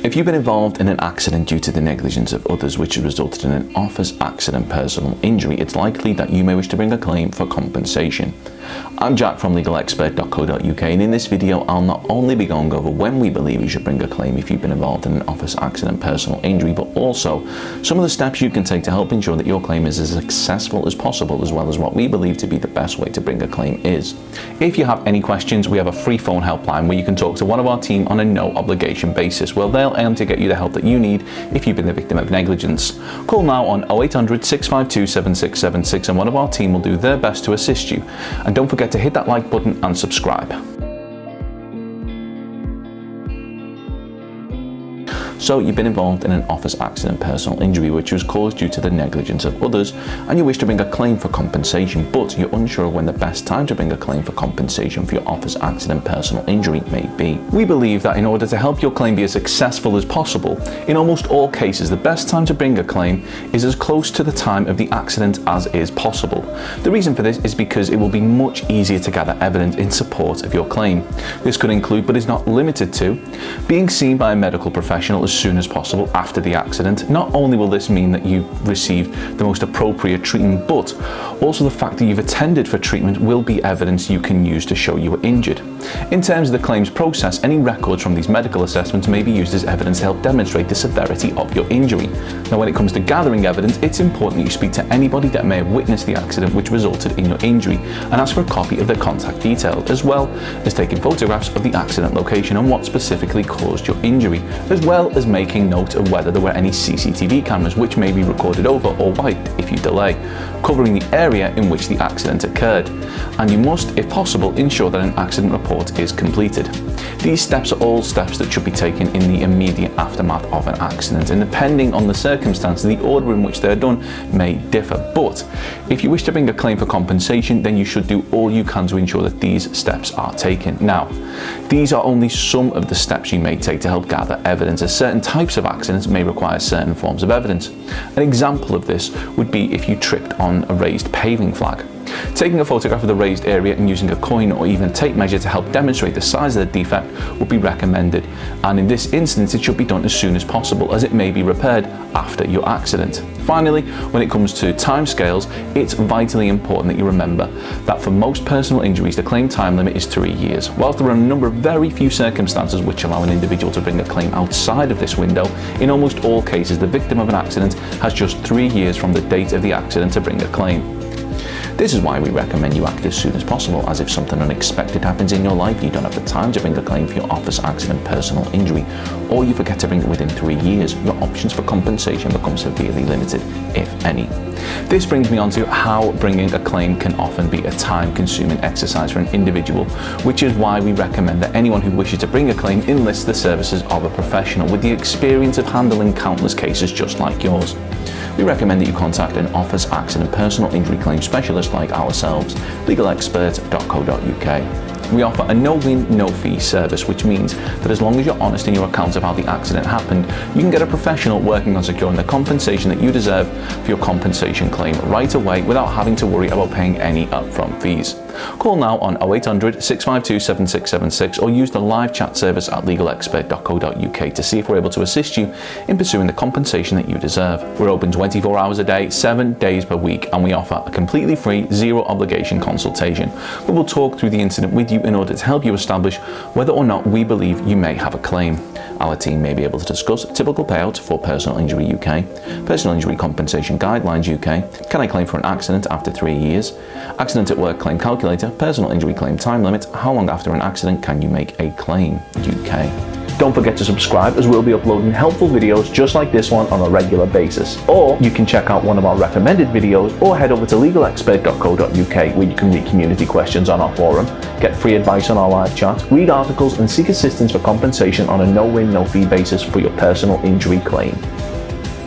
If you've been involved in an accident due to the negligence of others which has resulted in an office accident personal injury, it's likely that you may wish to bring a claim for compensation. I'm Jack from legalexpert.co.uk, and in this video I'll not only be going over when we believe you should bring a claim if you've been involved in an office accident personal injury, but also some of the steps you can take to help ensure that your claim is as successful as possible, as well as what we believe to be the best way to bring a claim is. If you have any questions, we have a free phone helpline where you can talk to one of our team on a no obligation basis, where they'll aim to get you the help that you need if you've been the victim of negligence. Call now on 0800 652 7676 and one of our team will do their best to assist you. And don't forget to hit that like button and subscribe. So you've been involved in an office accident personal injury which was caused due to the negligence of others, and you wish to bring a claim for compensation, but you're unsure when the best time to bring a claim for compensation for your office accident personal injury may be. We believe that in order to help your claim be as successful as possible, in almost all cases the best time to bring a claim is as close to the time of the accident as is possible. The reason for this is because it will be much easier to gather evidence in support of your claim. This could include, but is not limited to, being seen by a medical professional as soon as possible after the accident. Not only will this mean that you've received the most appropriate treatment, but also the fact that you've attended for treatment will be evidence you can use to show you were injured. In terms of the claims process, any records from these medical assessments may be used as evidence to help demonstrate the severity of your injury. Now, when it comes to gathering evidence, it's important that you speak to anybody that may have witnessed the accident which resulted in your injury and ask for a copy of their contact details, as well as taking photographs of the accident location and what specifically caused your injury, as well as making note of whether there were any CCTV cameras which may be recorded over or wiped if you delay, covering the area in which the accident occurred. And you must, if possible, ensure that an accident report is completed. These steps are all steps that should be taken in the immediate aftermath of an accident, and depending on the circumstances, the order in which they are done may differ. But if you wish to bring a claim for compensation, then you should do all you can to ensure that these steps are taken. Now, these are only some of the steps you may take to help gather evidence, as certain types of accidents may require certain forms of evidence. An example of this would be if you tripped on a raised paving flag. Taking a photograph of the raised area and using a coin or even a tape measure to help demonstrate the size of the defect would be recommended, and in this instance it should be done as soon as possible, as it may be repaired after your accident. Finally, when it comes to timescales, it's vitally important that you remember that for most personal injuries the claim time limit is 3 years. Whilst there are a number of very few circumstances which allow an individual to bring a claim outside of this window, in almost all cases the victim of an accident has just 3 years from the date of the accident to bring a claim. This is why we recommend you act as soon as possible, as if something unexpected happens in your life, you don't have the time to bring a claim for your office accident personal injury, or you forget to bring it within 3 years, your options for compensation become severely limited, if any. This brings me on to how bringing a claim can often be a time-consuming exercise for an individual, which is why we recommend that anyone who wishes to bring a claim enlist the services of a professional with the experience of handling countless cases just like yours. We recommend that you contact an office accident personal injury claim specialist like ourselves, legalexpert.co.uk. We offer a no-win, no-fee service, which means that as long as you're honest in your account of how the accident happened, you can get a professional working on securing the compensation that you deserve for your compensation claim right away without having to worry about paying any upfront fees. Call now on 0800 652 7676 or use the live chat service at legalexpert.co.uk to see if we're able to assist you in pursuing the compensation that you deserve. We're open 24 hours a day, 7 days per week, and we offer a completely free, zero obligation consultation. We will talk through the incident with you in order to help you establish whether or not we believe you may have a claim. Our team may be able to discuss typical payouts for Personal Injury UK, Personal Injury Compensation Guidelines UK, Can I Claim for an Accident after 3 years, Accident at Work Claim Calculator, Personal Injury Claim Time Limit, How long after an accident can you make a claim UK. Don't forget to subscribe, as we'll be uploading helpful videos just like this one on a regular basis. Or you can check out one of our recommended videos or head over to legalexpert.co.uk where you can read community questions on our forum, get free advice on our live chat, read articles and seek assistance for compensation on a no-win, no-fee basis for your personal injury claim.